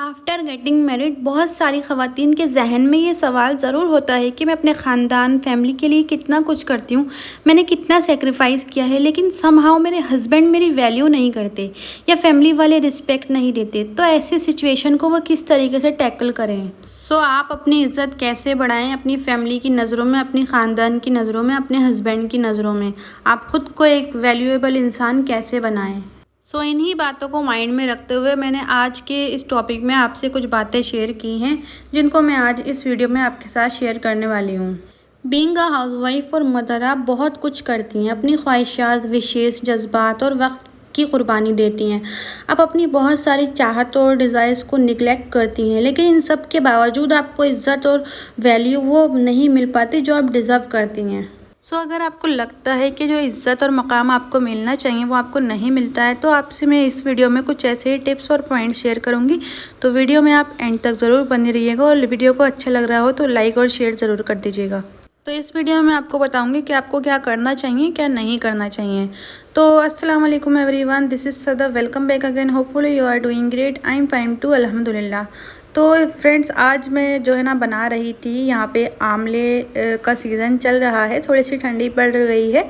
After getting married बहुत सारी ख़वातीन के जहन में ये सवाल ज़रूर होता है कि मैं अपने ख़ानदान फैमिली के लिए कितना कुछ करती हूँ, मैंने कितना सेक्रीफाइस किया है, लेकिन समहाउ मेरे हस्बैंड मेरी वैल्यू नहीं करते या फैमिली वाले रिस्पेक्ट नहीं देते। तो ऐसी सिचुएशन को वह किस तरीके से टैकल करें। आप अपनी इज़्ज़त कैसे बढ़ाएं अपनी फैमिली की नज़रों में, अपनी ख़ानदान की नज़रों में, अपने हस्बैंड की नज़रों में। आप ख़ुद को एक वैल्यूएबल इंसान कैसे बनाएं। इन्हीं बातों को माइंड में रखते हुए मैंने आज के इस टॉपिक में आपसे कुछ बातें शेयर की हैं, जिनको मैं आज इस वीडियो में आपके साथ शेयर करने वाली हूँ। बीइंग अ हाउसवाइफ और मदर आप बहुत कुछ करती हैं, अपनी ख्वाहिशात, विशेष जज्बात और वक्त की कुर्बानी देती हैं। आप अपनी बहुत सारी चाहत और डिज़ायर्स को निगलेक्ट करती हैं, लेकिन इन सब के बावजूद आपको इज़्ज़त और वैल्यू वो नहीं मिल पाती जो आप डिज़र्व करती हैं। अगर आपको लगता है कि जो इज़्ज़त और मकाम आपको मिलना चाहिए वो आपको नहीं मिलता है, तो आपसे मैं इस वीडियो में कुछ ऐसे ही टिप्स और पॉइंट शेयर करूंगी। तो वीडियो में आप एंड तक ज़रूर बने रहिएगा और वीडियो को अच्छा लग रहा हो तो लाइक और शेयर ज़रूर कर दीजिएगा। तो इस वीडियो में आपको बताऊंगी कि आपको क्या करना चाहिए, क्या नहीं करना चाहिए। तो अस्सलाम वालेकुम everyone, this is Sada, welcome back again. Hopefully you are doing great, I am fine too, अल्हम्दुलिल्लाह। तो फ्रेंड्स, आज मैं जो है ना बना रही थी, यहाँ पे आमले का सीज़न चल रहा है, थोड़ी सी ठंडी पड़ गई है,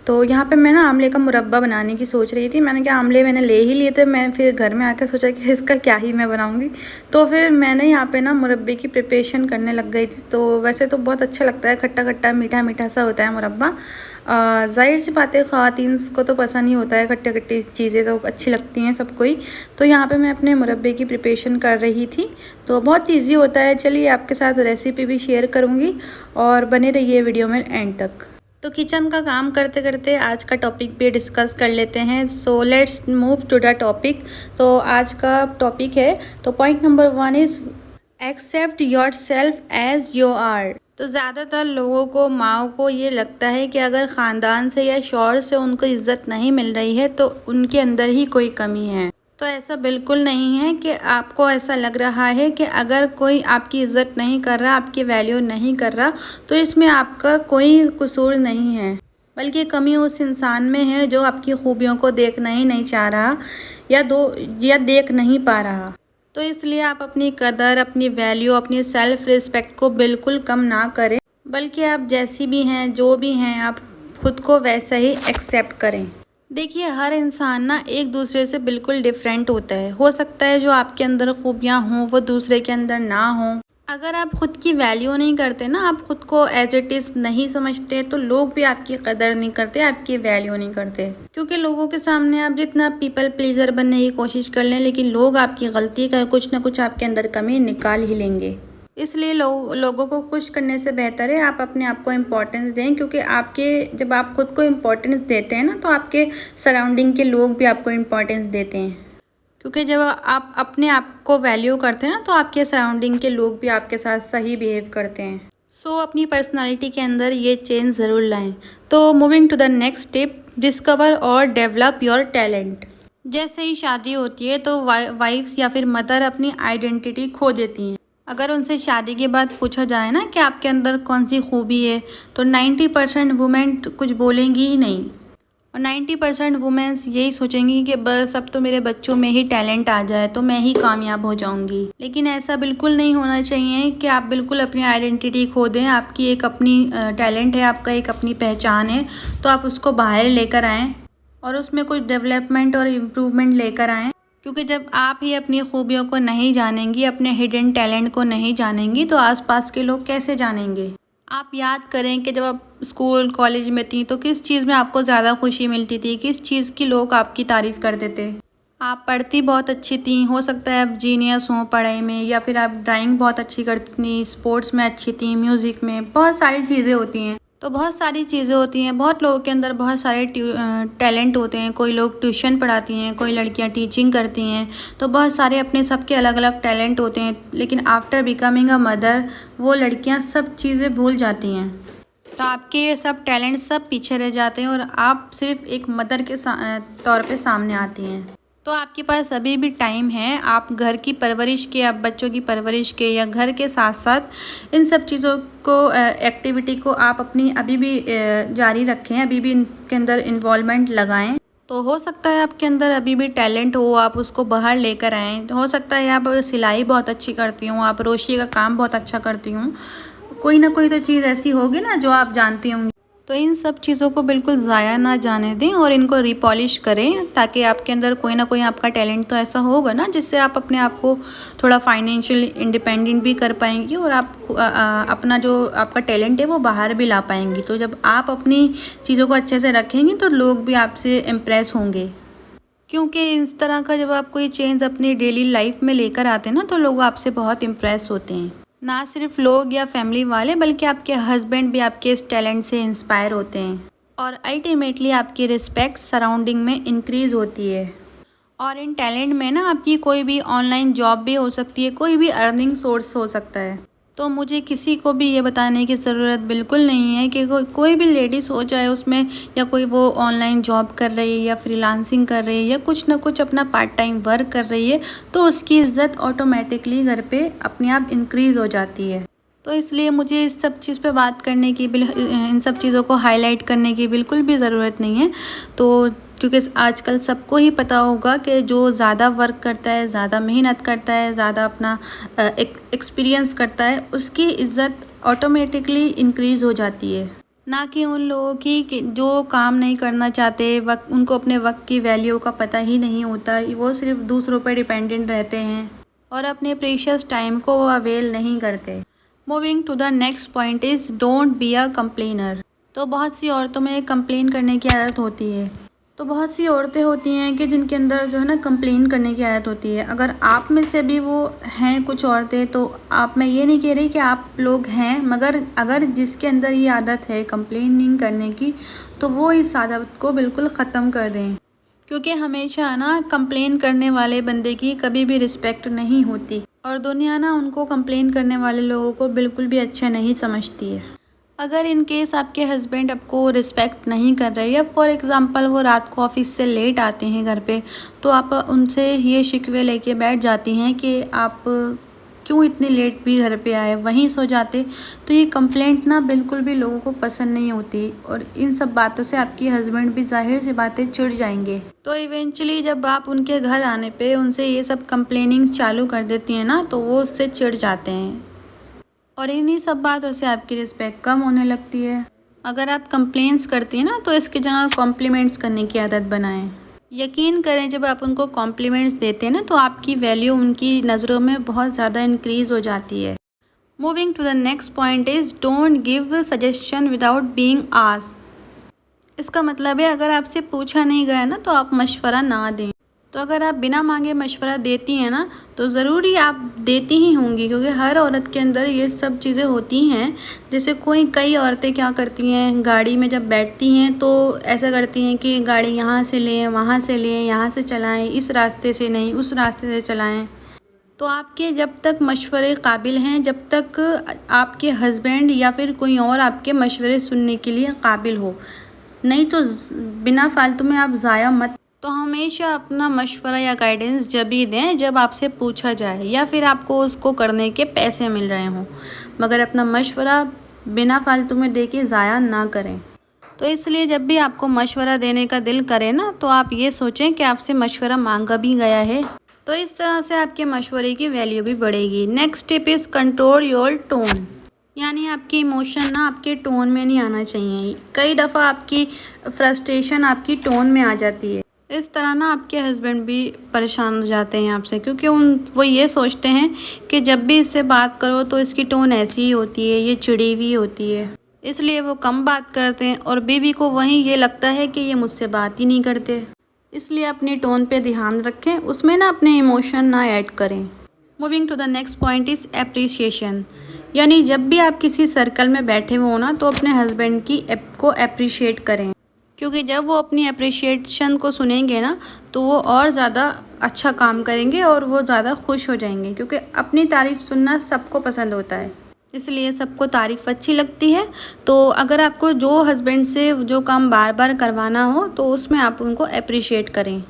तो यहाँ पे मैं ना आमले का मुरब्बा बनाने की सोच रही थी। मैंने कहा आमले मैंने ले ही लिए थे, मैं फिर घर में आकर सोचा कि इसका क्या ही मैं बनाऊँगी। तो फिर मैंने यहाँ पे ना मुरब्बे की प्रिपरेशन करने लग गई थी। तो वैसे तो बहुत अच्छा लगता है, खट्टा खट्टा मीठा मीठा सा होता है मुरब्बा। ज़ाहिर सी बात है, ख़वातीन को तो पसंद ही होता है, खट्टी खट्टी चीज़ें तो अच्छी लगती हैं सबको ही। तो यहाँ पे मैं अपने मुरब्बे की प्रिपरेशन कर रही थी, तो बहुत ईजी होता है। चलिए आपके साथ रेसिपी भी शेयर करूँगी और बने रहिए वीडियो में एंड तक। तो किचन का काम करते करते आज का टॉपिक भी डिस्कस कर लेते हैं। So let's move to the topic. तो आज का टॉपिक है, तो point number 1 is accept yourself as you are. तो ज़्यादातर लोगों को, माओ को ये लगता है कि अगर ख़ानदान से या शौहर से उनको इज़्ज़त नहीं मिल रही है तो उनके अंदर ही कोई कमी है। तो ऐसा बिल्कुल नहीं है कि आपको ऐसा लग रहा है कि अगर कोई आपकी इज़्ज़त नहीं कर रहा, आपकी वैल्यू नहीं कर रहा, तो इसमें आपका कोई कसूर नहीं है, बल्कि कमी उस इंसान में है जो आपकी खूबियों को देखना ही नहीं चाह रहा या देख नहीं पा रहा। तो इसलिए आप अपनी कदर, अपनी वैल्यू, अपनी सेल्फ़ रिस्पेक्ट को बिल्कुल कम ना करें, बल्कि आप जैसी भी हैं, जो भी हैं, आप खुद को वैसा ही एक्सेप्ट करें। देखिए, हर इंसान ना एक दूसरे से बिल्कुल डिफरेंट होता है। हो सकता है जो आपके अंदर खूबियाँ हों वो दूसरे के अंदर ना हों। अगर आप खुद की वैल्यू नहीं करते ना, आप खुद को एज इट इज़ नहीं समझते, तो लोग भी आपकी कदर नहीं करते, आपकी वैल्यू नहीं करते। क्योंकि लोगों के सामने आप जितना पीपल प्लीजर बनने की कोशिश कर लें, लेकिन लोग आपकी गलती का कुछ ना कुछ आपके अंदर कमी निकाल ही लेंगे। इसलिए लोगों को खुश करने से बेहतर है आप अपने आप को इम्पोर्टेंस दें, क्योंकि जब आप खुद को इम्पोर्टेंस देते हैं ना, तो आपके सराउंडिंग के लोग भी आपको इम्पोर्टेंस देते हैं। क्योंकि जब आप अपने आप को वैल्यू करते हैं ना, तो आपके सराउंडिंग के लोग भी आपके साथ सही बिहेव करते हैं। अपनी पर्सनालिटी के अंदर ये चेंज ज़रूर लाएं। तो moving to the next tip, discover और डेवलप योर टैलेंट। जैसे ही शादी होती है तो वाइफ्स या फिर मदर अपनी आइडेंटिटी खो देती हैं। अगर उनसे शादी के बाद पूछा जाए ना कि आपके अंदर कौन सी खूबी है, तो 90% वुमेन कुछ बोलेंगी ही नहीं, और 90% वुमेन्स यही सोचेंगी कि बस अब तो मेरे बच्चों में ही टैलेंट आ जाए तो मैं ही कामयाब हो जाऊंगी। लेकिन ऐसा बिल्कुल नहीं होना चाहिए कि आप बिल्कुल अपनी आइडेंटिटी खो दें। आपकी एक अपनी टैलेंट है, आपका एक अपनी पहचान है, तो आप उसको बाहर लेकर आएँ और उसमें कुछ डेवलपमेंट और इम्प्रूवमेंट लेकर आएँ। क्योंकि जब आप ही अपनी खूबियों को नहीं जानेंगी, अपने हिडन टैलेंट को नहीं जानेंगी, तो आसपास के लोग कैसे जानेंगे। आप याद करें कि जब आप स्कूल कॉलेज में थी तो किस चीज़ में आपको ज़्यादा खुशी मिलती थी, किस चीज़ की लोग आपकी तारीफ़ करते थे। आप पढ़ती बहुत अच्छी थी, हो सकता है आप जीनियस हों पढ़ाई में, या फिर आप ड्राइंग बहुत अच्छी करती थी, स्पोर्ट्स में अच्छी थी, म्यूज़िक में, बहुत सारी चीज़ें होती हैं। तो बहुत सारी चीज़ें होती हैं, बहुत लोगों के अंदर बहुत सारे टैलेंट होते हैं। कोई लोग ट्यूशन पढ़ाती हैं, कोई लड़कियां टीचिंग करती हैं, तो बहुत सारे अपने सबके अलग अलग टैलेंट होते हैं। लेकिन आफ्टर बिकमिंग अ मदर वो लड़कियां सब चीज़ें भूल जाती हैं, तो आपके ये सब टैलेंट सब पीछे रह जाते हैं और आप सिर्फ एक मदर के तौर पे सामने आती हैं। तो आपके पास अभी भी टाइम है, आप घर की परवरिश के, आप बच्चों की परवरिश के, या घर के साथ साथ इन सब चीज़ों को, एक्टिविटी को आप अपनी अभी भी जारी रखें, अभी भी इनके अंदर इन्वॉल्वमेंट लगाएं। तो हो सकता है आपके अंदर अभी भी टैलेंट हो, आप उसको बाहर लेकर आएँ। तो हो सकता है आप सिलाई बहुत अच्छी करती हूँ, आप क्रोशिया का काम बहुत अच्छा करती हूँ। कोई ना कोई तो चीज़ ऐसी होगी ना जो आप जानती होंगी। तो इन सब चीज़ों को बिल्कुल ज़ाया ना जाने दें और इनको रिपॉलिश करें, ताकि आपके अंदर कोई ना कोई आपका टैलेंट तो ऐसा होगा ना जिससे आप अपने आप को थोड़ा फाइनेंशियल इंडिपेंडेंट भी कर पाएंगी और आप अपना जो आपका टैलेंट है वो बाहर भी ला पाएंगी। तो जब आप अपनी चीज़ों को अच्छे से रखेंगी तो लोग भी आपसे इम्प्रेस होंगे, क्योंकि इस तरह का जब आप कोई चेंज अपनी डेली लाइफ में लेकर आते हैं ना तो लोग आपसे बहुत इम्प्रेस होते हैं। ना सिर्फ लोग या फैमिली वाले बल्कि आपके हस्बैंड भी आपके इस टैलेंट से इंस्पायर होते हैं और अल्टीमेटली आपकी रिस्पेक्ट सराउंडिंग में इंक्रीज़ होती है। और इन टैलेंट में ना आपकी कोई भी ऑनलाइन जॉब भी हो सकती है, कोई भी अर्निंग सोर्स हो सकता है। तो मुझे किसी को भी ये बताने की ज़रूरत बिल्कुल नहीं है कि कोई भी लेडीज़ हो जाए उसमें, या कोई वो ऑनलाइन जॉब कर रही है या फ्रीलांसिंग कर रही है या कुछ ना कुछ अपना पार्ट टाइम वर्क कर रही है, तो उसकी इज़्ज़त ऑटोमेटिकली घर पे अपने आप इंक्रीज़ हो जाती है। तो इसलिए मुझे इस सब चीज़ पे बात करने की इन सब चीज़ों को हाईलाइट करने की बिल्कुल भी ज़रूरत नहीं है। तो क्योंकि आजकल सबको ही पता होगा कि जो ज़्यादा वर्क करता है, ज़्यादा मेहनत करता है, ज़्यादा अपना एक्सपीरियंस करता है, उसकी इज़्ज़त ऑटोमेटिकली इंक्रीज़ हो जाती है। ना कि उन लोगों की कि जो काम नहीं करना चाहते, वक्त उनको अपने वक्त की वैल्यू का पता ही नहीं होता, वो सिर्फ दूसरों पर डिपेंडेंट रहते हैं और अपने प्रीशियस टाइम को वो अवेल नहीं करते। Moving to the next point is don't be a complainer. तो बहुत सी औरतों में कंप्लेन करने की आदत होती है। तो बहुत सी औरतें होती हैं कि जिनके अंदर जो है ना कंप्लेन करने की आदत होती है। अगर आप में से भी वो हैं कुछ औरतें, तो मैं ये नहीं कह रही कि आप लोग हैं, मगर अगर जिसके अंदर ये आदत है कंप्लेनिंग करने की, तो वो इस आदत को बिल्कुल ख़त्म कर दें। क्योंकि हमेशा ना कंप्लेन करने वाले बंदे की कभी भी रिस्पेक्ट नहीं होती और दुनिया ना उनको कंप्लेन करने वाले लोगों को बिल्कुल भी अच्छा नहीं समझती है। अगर इन केस आपके हस्बैंड आपको रिस्पेक्ट नहीं कर रहे, या फॉर एग्ज़ाम्पल वो रात को ऑफिस से लेट आते हैं घर पे, तो आप उनसे ये शिकवे लेके बैठ जाती हैं कि आप क्यों इतनी लेट भी घर पे आए, वहीं सो जाते। तो ये कंप्लेंट ना बिल्कुल भी लोगों को पसंद नहीं होती और इन सब बातों से आपके हस्बैंड भी जाहिर सी बातें चिढ़ जाएंगे। तो इवेंचुअली जब आप उनके घर आने पे उनसे ये सब कंप्लेनिंग चालू कर देती हैं ना, तो वो उससे चिढ़ जाते हैं और इन्हीं सब बातों से आपकी रिस्पेक्ट कम होने लगती है। अगर आप कंप्लेंट्स करती हैं ना, तो इसकी जगह कॉम्प्लीमेंट्स करने की आदत बनाएं। यकीन करें, जब आप उनको कॉम्प्लीमेंट्स देते हैं ना, तो आपकी वैल्यू उनकी नज़रों में बहुत ज़्यादा इंक्रीज़ हो जाती है। Moving to the next point is don't give suggestion without being asked. इसका मतलब है अगर आपसे पूछा नहीं गया ना, तो आप मशवरा ना दें। तो अगर आप बिना मांगे मशवरा देती हैं ना, तो ज़रूरी आप देती ही होंगी, क्योंकि हर औरत के अंदर ये सब चीज़ें होती हैं। जैसे कई औरतें क्या करती हैं, गाड़ी में जब बैठती हैं तो ऐसा करती हैं कि गाड़ी यहाँ से लें, वहाँ से लें, यहाँ से चलाएं, इस रास्ते से नहीं उस रास्ते से चलाएं। तो आपके जब तक मशवरे काबिल हैं, जब तक आपके हस्बैंड या फिर कोई और आपके मशवरे सुनने के लिए काबिल हो, नहीं तो बिना फालतू में आप ज़ाया मत। तो हमेशा अपना मशवरा या गाइडेंस जब ही दें जब आपसे पूछा जाए या फिर आपको उसको करने के पैसे मिल रहे हों, मगर अपना मशवरा बिना फालतू में दे के ज़ाया ना करें। तो इसलिए जब भी आपको मशवरा देने का दिल करे ना, तो आप ये सोचें कि आपसे मशवरा मांगा भी गया है। तो इस तरह से आपके मशवरे की वैल्यू भी बढ़ेगी। Next tip is control your tone. यानी आपकी इमोशन ना आपके टोन में नहीं आना चाहिए। कई दफ़ा आपकी फ्रस्ट्रेशन आपकी टोन में आ जाती है। इस तरह ना आपके हस्बैंड भी परेशान हो जाते हैं आपसे, क्योंकि वो ये सोचते हैं कि जब भी इससे बात करो तो इसकी टोन ऐसी ही होती है, ये चिड़ी हुई होती है, इसलिए वो कम बात करते हैं और बीवी को वहीं ये लगता है कि ये मुझसे बात ही नहीं करते। इसलिए अपनी टोन पे ध्यान रखें, उसमें ना अपने इमोशन ना ऐड करें। Moving to the next point is appreciation. यानी जब भी आप किसी सर्कल में बैठे हुए हो ना, तो अपने हस्बैंड की को अप्रिशिएट करें, क्योंकि जब वो अपनी अप्रिशिएशन को सुनेंगे ना, तो वो और ज़्यादा अच्छा काम करेंगे और वो ज़्यादा खुश हो जाएंगे, क्योंकि अपनी तारीफ़ सुनना सबको पसंद होता है, इसलिए सबको तारीफ़ अच्छी लगती है। तो अगर आपको जो हस्बैंड से जो काम बार बार करवाना हो, तो उसमें आप उनको अप्रिशिएट करें।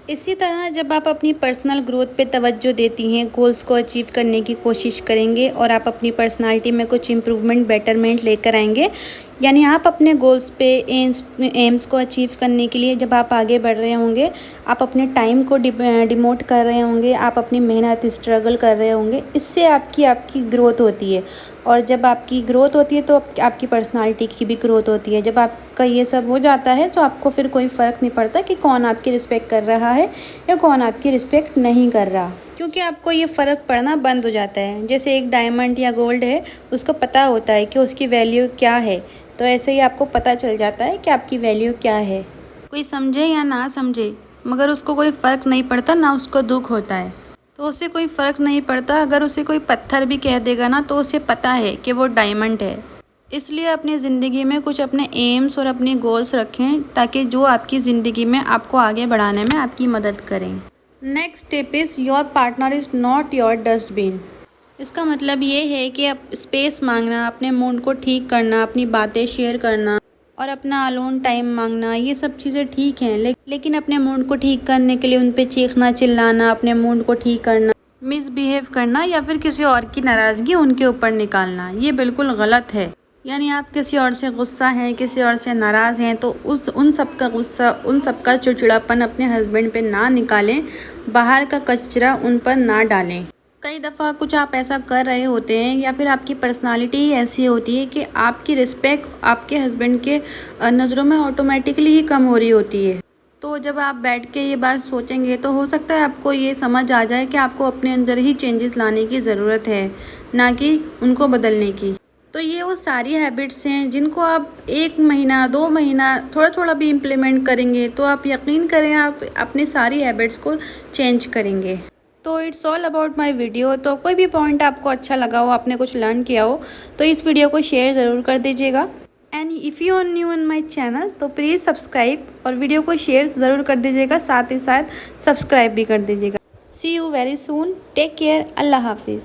इसी तरह जब आप अपनी पर्सनल ग्रोथ पे तवज्जो देती हैं, गोल्स को अचीव करने की कोशिश करेंगे और आप अपनी पर्सनालिटी में कुछ इम्प्रूवमेंट बेटरमेंट लेकर आएंगे, यानी आप अपने गोल्स पे एम्स को अचीव करने के लिए जब आप आगे बढ़ रहे होंगे, आप अपने टाइम को डिमोट कर रहे होंगे, आप अपनी मेहनत स्ट्रगल कर रहे होंगे, इससे आपकी ग्रोथ होती है। और जब आपकी ग्रोथ होती है तो आपकी पर्सनालिटी की भी ग्रोथ होती है। जब आपका ये सब हो जाता है तो आपको फिर कोई फ़र्क नहीं पड़ता कि कौन आपकी रिस्पेक्ट कर रहा है या कौन आपकी रिस्पेक्ट नहीं कर रहा, क्योंकि आपको ये फ़र्क पड़ना बंद हो जाता है। जैसे एक डायमंड या गोल्ड है, उसको पता होता है कि उसकी वैल्यू क्या है, तो ऐसे ही आपको पता चल जाता है कि आपकी वैल्यू क्या है। कोई समझे या ना समझे, मगर उसको कोई फ़र्क नहीं पड़ता, ना उसको दुख होता है। तो उसे कोई फ़र्क नहीं पड़ता, अगर उसे कोई पत्थर भी कह देगा ना, तो उसे पता है कि वो डायमंड है। इसलिए अपनी ज़िंदगी में कुछ अपने एम्स और अपने गोल्स रखें, ताकि जो आपकी ज़िंदगी में आपको आगे बढ़ाने में आपकी मदद करें। Next tip is your partner is not your dustbin. इसका मतलब ये है कि आप स्पेस मांगना, अपने मूड को ठीक करना, अपनी बातें शेयर करना और अपना अलोन टाइम मांगना, ये सब चीज़ें ठीक हैं, लेकिन अपने मूड को ठीक करने के लिए उन पे चीखना चिल्लाना, अपने मूड को ठीक करना, मिसबिहेव करना या फिर किसी और की नाराज़गी उनके ऊपर निकालना, ये बिल्कुल गलत है। यानी आप किसी और से गुस्सा हैं, किसी और से नाराज़ हैं, तो उन सब का गुस्सा, उन सब का चिड़चिड़ापन अपने हस्बैंड पे ना निकालें, बाहर का कचरा उन पर ना डालें। कई दफ़ा कुछ आप ऐसा कर रहे होते हैं या फिर आपकी पर्सनालिटी ही ऐसी होती है कि आपकी रिस्पेक्ट आपके हस्बैंड के नज़रों में ऑटोमेटिकली ही कम हो रही होती है। तो जब आप बैठ के ये बात सोचेंगे तो हो सकता है आपको ये समझ आ जाए कि आपको अपने अंदर ही चेंजेस लाने की ज़रूरत है, ना कि उनको बदलने की। तो ये वो सारी हैबिट्स हैं जिनको आप 1 महीना 2 महीना थोड़ा थोड़ा भी इम्प्लीमेंट करेंगे तो आप यकीन करें आप अपनी सारी हैबिट्स को चेंज करेंगे। तो it's all about my video. तो कोई भी पॉइंट आपको अच्छा लगा हो, आपने कुछ लर्न किया हो, तो इस वीडियो को शेयर ज़रूर कर दीजिएगा। And if you are new on my channel तो प्लीज़ सब्सक्राइब और वीडियो को शेयर ज़रूर कर दीजिएगा, साथ ही साथ सब्सक्राइब भी कर दीजिएगा। See you very soon, take care, अल्लाह हाफिज़।